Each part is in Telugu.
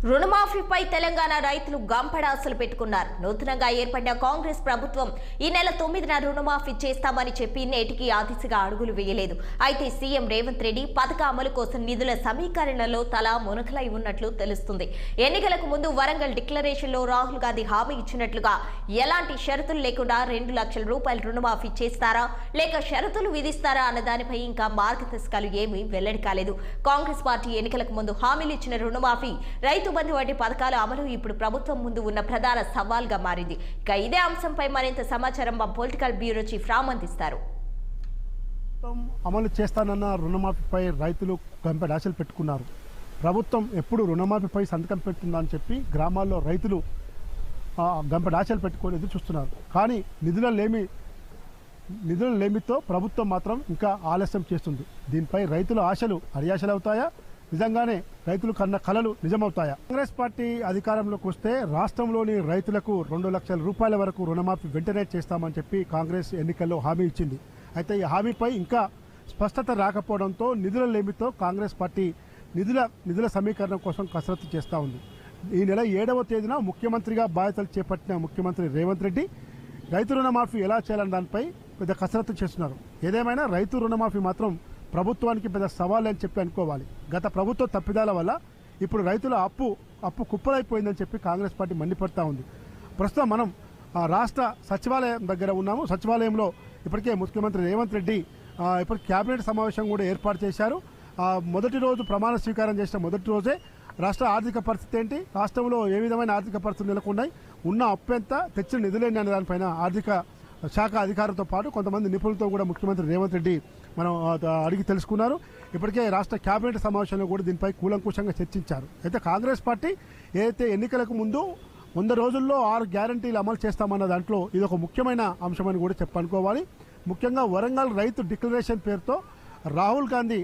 రుణమాఫీపై తెలంగాణ రైతులు గంపడాసలు పెట్టుకున్నారు. నూతనంగా ఏర్పడిన కాంగ్రెస్ ప్రభుత్వం ఈ నెల 9న రుణమాఫీ చేస్తామని చెప్పి నేటికి ఆ దిశగా అడుగులు వేయలేదు. అయితే సీఎం రేవంత్ రెడ్డి పథక అమలు కోసం నిధుల సమీకరణలో తలా మునకలై ఉన్నట్లు తెలుస్తుంది. ఎన్నికలకు ముందు వరంగల్ డిక్లరేషన్లో రాహుల్ గాంధీ హామీ ఇచ్చినట్లుగా ఎలాంటి షరతులు లేకుండా 2 లక్షల రూపాయలు రుణమాఫీ చేస్తారా లేక షరతులు విధిస్తారా అన్న దానిపై ఇంకా మార్గదర్శకాలు ఏమీ వెల్లడి కాలేదు. కాంగ్రెస్ పార్టీ ఎన్నికలకు ముందు హామీలు ఇచ్చిన రుణమాఫీ, రైతు బంధు వంటి పథకాల అమలు ఇప్పుడు ప్రభుత్వం ముందు ఉన్న ప్రధాన సవాల్గా మారింది. ఇక ఇదే అంశంపై మరింత సమాచారం మా పొలిటికల్ బ్యూరో చీఫ్ రామ్ అందిస్తారు. అమలు చేస్తానన్న రుణమాఫీపై రైతులు గంపెడాశలు పెట్టుకున్నారు. ప్రభుత్వం ఎప్పుడు రుణమాఫీపై సంతకం పెడుతుందని చెప్పి గ్రామాల్లో రైతులు గంపెడాశలు పెట్టుకొని ఎదురు చూస్తున్నారు. కానీ నిధుల లేమితో ప్రభుత్వం మాత్రం ఇంకా ఆలస్యం చేస్తుంది. దీనిపై రైతుల ఆశలు అడియాశలు అవుతాయా? నిజంగానే రైతులు కన్న కలలు నిజమవుతాయా? కాంగ్రెస్ పార్టీ అధికారంలోకి వస్తే రాష్ట్రంలోని రైతులకు 2 లక్షల రూపాయల వరకు రుణమాఫీ వెంటనే చేస్తామని చెప్పి కాంగ్రెస్ ఎన్నికల్లో హామీ ఇచ్చింది. అయితే ఈ హామీపై ఇంకా స్పష్టత రాకపోవడంతో నిధుల లేమితో కాంగ్రెస్ పార్టీ నిధుల సమీకరణ కోసం కసరత్తు చేస్తూ ఉంది. ఈ నెల 7వ తేదీన ముఖ్యమంత్రిగా బాధ్యతలు చేపట్టిన ముఖ్యమంత్రి రేవంత్ రెడ్డి రైతు రుణమాఫీ ఎలా చేయాలన్న దానిపై పెద్ద కసరత్తు చేస్తున్నారు. ఏదేమైనా రైతు రుణమాఫీ మాత్రం ప్రభుత్వానికి పెద్ద సవాల్ అని చెప్పి అనుకోవాలి. గత ప్రభుత్వ తప్పిదాల వల్ల ఇప్పుడు రైతుల అప్పు కుప్పలైపోయిందని చెప్పి కాంగ్రెస్ పార్టీ మండిపడతా ఉంది. ప్రస్తుతం మనం రాష్ట్ర సచివాలయం దగ్గర ఉన్నాము. సచివాలయంలో ఇప్పటికే ముఖ్యమంత్రి రేవంత్ రెడ్డి ఇప్పుడు కేబినెట్ సమావేశం కూడా ఏర్పాటు చేశారు. మొదటి రోజు ప్రమాణ స్వీకారం చేసిన మొదటి రోజే రాష్ట్ర ఆర్థిక పరిస్థితి ఏంటి, రాష్ట్రంలో ఏ విధమైన ఆర్థిక పరిస్థితులు నెలకొన్నాయి, ఉన్న అప్పు ఎంత, తెచ్చిన నిధులేంటి అనే దానిపైన ఆర్థిక శాఖ అధికారులతో పాటు కొంతమంది నిపుణులతో కూడా ముఖ్యమంత్రి రేవంత్ రెడ్డి మనం అడిగి తెలుసుకున్నారు. ఇప్పటికే రాష్ట్ర కేబినెట్ సమావేశంలో కూడా దీనిపై కూలంకుషంగా చర్చించారు. అయితే కాంగ్రెస్ పార్టీ ఏదైతే ఎన్నికలకు ముందు 100 రోజుల్లో 6 గ్యారంటీలు అమలు చేస్తామన్న దాంట్లో ఇది ఒక ముఖ్యమైన అంశమని కూడా చెప్పనుకోవాలి. ముఖ్యంగా వరంగల్ రైతు డిక్లరేషన్ పేరుతో రాహుల్ గాంధీ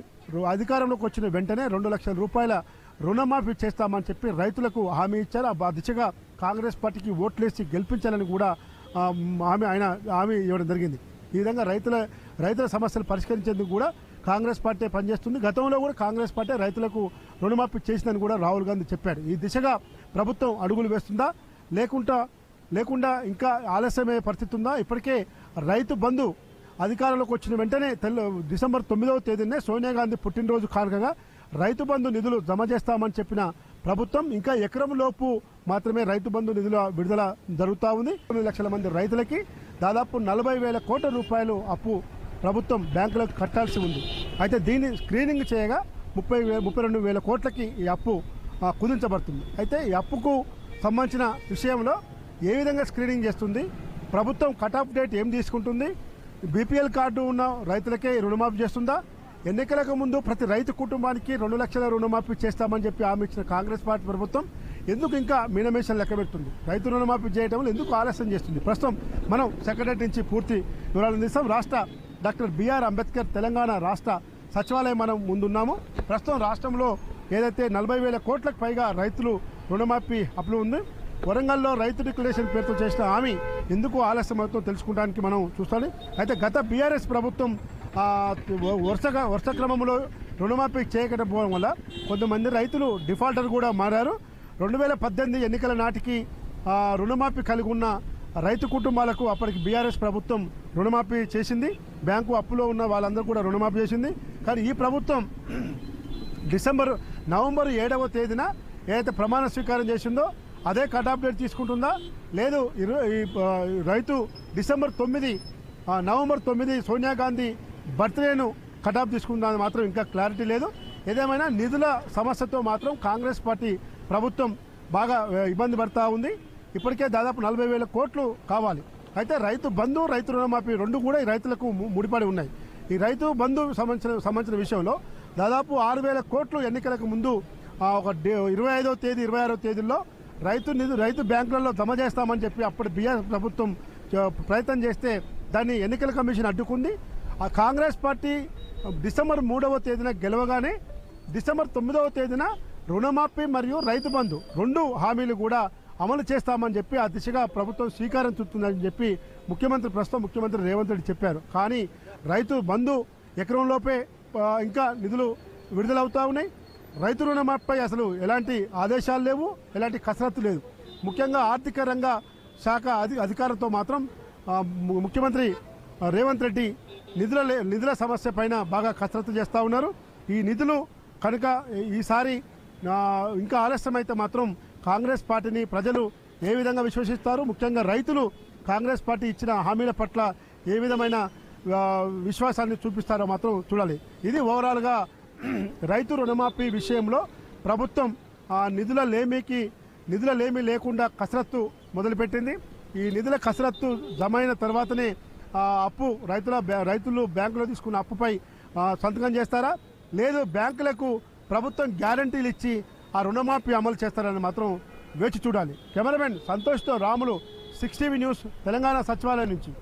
అధికారంలోకి వచ్చిన వెంటనే 2 లక్షల రూపాయల రుణమాఫీ చేస్తామని చెప్పి రైతులకు హామీ ఇచ్చారు. ఆ దిశగా కాంగ్రెస్ పార్టీకి ఓట్లేసి గెలిపించాలని కూడా హామీ ఇవ్వడం జరిగింది. ఈ విధంగా రైతుల సమస్యలు పరిష్కరించేందుకు కూడా కాంగ్రెస్ పార్టీ పనిచేస్తుంది. గతంలో కూడా కాంగ్రెస్ పార్టీ రైతులకు రుణమాఫీ చేసిందని కూడా రాహుల్ గాంధీ చెప్పాడు. ఈ దిశగా ప్రభుత్వం అడుగులు వేస్తుందా లేకుండా ఇంకా ఆలస్యమయ్యే పరిస్థితి ఉందా? ఇప్పటికే రైతు బంధు అధికారంలోకి వచ్చిన వెంటనే డిసెంబర్ 9వ తేదీనే సోనియా గాంధీ పుట్టినరోజు కారణంగా రైతు బంధు నిధులు జమ చేస్తామని చెప్పిన ప్రభుత్వం ఇంకా ఎకరం లోపు మాత్రమే రైతు బంధు నిధుల విడుదల జరుగుతూ ఉంది. 2 లక్షల మంది రైతులకి దాదాపు 40,000 కోట్ల రూపాయలు అప్పు ప్రభుత్వం బ్యాంకులకు కట్టాల్సి ఉంది. అయితే దీన్ని స్క్రీనింగ్ చేయగా 32,000 కోట్లకి ఈ అప్పు కుదించబడుతుంది. అయితే ఈ అప్పుకు సంబంధించిన విషయంలో ఏ విధంగా స్క్రీనింగ్ చేస్తుంది, ప్రభుత్వం కట్ ఆఫ్ డేట్ ఏం తీసుకుంటుంది, బీపీఎల్ కార్డు ఉన్న రైతులకే రుణమాఫీ చేస్తుందా, ఎన్నికలకు ముందు ప్రతి రైతు కుటుంబానికి 2 లక్షల రుణమాఫీ చేస్తామని చెప్పి హామీ ఇచ్చిన కాంగ్రెస్ పార్టీ ప్రభుత్వం ఎందుకు ఇంకా మీనమేషన్ లెక్క పెడుతుంది, రైతు రుణమాఫీ చేయడంలో ఎందుకు ఆలస్యం చేస్తుంది? ప్రస్తుతం మనం సెక్రటరీ నుంచి పూర్తి వివరాలు అందిస్తాం. రాష్ట్ర డాక్టర్ బిఆర్ అంబేద్కర్ తెలంగాణ రాష్ట్ర సచివాలయం మనం ముందున్నాము. ప్రస్తుతం రాష్ట్రంలో ఏదైతే 40,000 కోట్లకు పైగా రైతులు రుణమాఫీ అప్పు ఉంది. వరంగల్లో రైతు డిక్లరేషన్ పేరుతో చేసిన హామీ ఎందుకు ఆలస్యం అవుతుందో తెలుసుకోవడానికి మనం చూస్తాం. అయితే గత బీఆర్ఎస్ ప్రభుత్వం వరుస క్రమంలో రుణమాఫీ చేయకపోవడం వల్ల కొంతమంది రైతులు డిఫాల్టర్ కూడా మారారు. 2018 ఎన్నికల నాటికి రుణమాఫీ కలిగి ఉన్న రైతు కుటుంబాలకు అప్పటికి బీఆర్ఎస్ ప్రభుత్వం రుణమాఫీ చేసింది. బ్యాంకు అప్పులో ఉన్న వాళ్ళందరూ కూడా రుణమాఫీ చేసింది. కానీ ఈ ప్రభుత్వం నవంబర్ 7వ తేదీన ఏదైతే ప్రమాణ స్వీకారం చేసిందో అదే కట్ ఆఫ్ డేట్ తీసుకుంటుందా, లేదు రైతు నవంబర్ 9 సోనియా గాంధీ బర్త్డేను కట్ ఆఫ్ తీసుకుందా అని మాత్రం ఇంకా క్లారిటీ లేదు. ఏదేమైనా నిధుల సమస్యతో మాత్రం కాంగ్రెస్ పార్టీ ప్రభుత్వం బాగా ఇబ్బంది పడుతూ ఉంది. ఇప్పటికే దాదాపు 40,000 కోట్లు కావాలి. అయితే రైతు బంధు, రైతు రుణమాఫీ రెండు కూడా ఈ రైతులకు ముడిపడి ఉన్నాయి. ఈ రైతు బంధు సంబంధించిన విషయంలో దాదాపు 6,000 కోట్లు ఎన్నికలకు ముందు ఒక 25వ తేదీ 26వ తేదీల్లో రైతు బ్యాంకులలో జమ చేస్తామని చెప్పి అప్పుడు బీఆర్ ప్రభుత్వం ప్రయత్నం చేస్తే దాన్ని ఎన్నికల కమిషన్ అడ్డుకుంది. ఆ కాంగ్రెస్ పార్టీ డిసెంబర్ 3వ తేదీన గెలవగానే డిసెంబర్ 9వ తేదీన రుణమాఫీ మరియు రైతు బంధు 2 హామీలు కూడా అమలు చేస్తామని చెప్పి ఆ దిశగా ప్రభుత్వం శ్రీకారం చుడుతుందని చెప్పి ముఖ్యమంత్రి రేవంత్ రెడ్డి చెప్పారు. కానీ రైతు బంధు ఎకరంలోపే ఇంకా నిధులు విడుదలవుతూ ఉన్నాయి. రైతు రుణమాఫీపై అసలు ఎలాంటి ఆదేశాలు లేవు, ఎలాంటి కసరత్తు లేదు. ముఖ్యంగా ఆర్థిక రంగ శాఖ అధికారులతో మాత్రం ముఖ్యమంత్రి రేవంత్ రెడ్డి నిధుల సమస్య పైన బాగా కసరత్తు చేస్తూ ఉన్నారు. ఈ నిధులు కనుక ఈసారి ఇంకా ఆలస్యమైతే మాత్రం కాంగ్రెస్ పార్టీని ప్రజలు ఏ విధంగా విశ్వసిస్తారు, ముఖ్యంగా రైతులు కాంగ్రెస్ పార్టీ ఇచ్చిన హామీల పట్ల ఏ విధమైన విశ్వాసాన్ని చూపిస్తారో మాత్రం చూడాలి. ఇది ఓవరాల్గా రైతు రుణమాఫీ విషయంలో ప్రభుత్వం నిధుల లేమి లేకుండా కసరత్తు మొదలుపెట్టింది. ఈ నిధుల కసరత్తు జమైన తర్వాతనే అప్పు రైతులు బ్యాంకులో తీసుకున్న అప్పుపై సంతకం చేస్తారా, లేదు బ్యాంకులకు ప్రభుత్వం గ్యారంటీలు ఇచ్చి ఆ రుణమాఫీ అమలు చేస్తారని మాత్రం వేచి చూడాలి. కెమెరామెన్ సంతోష్తో రాములు, 6 టీవీ న్యూస్, తెలంగాణ సచివాలయం నుంచి.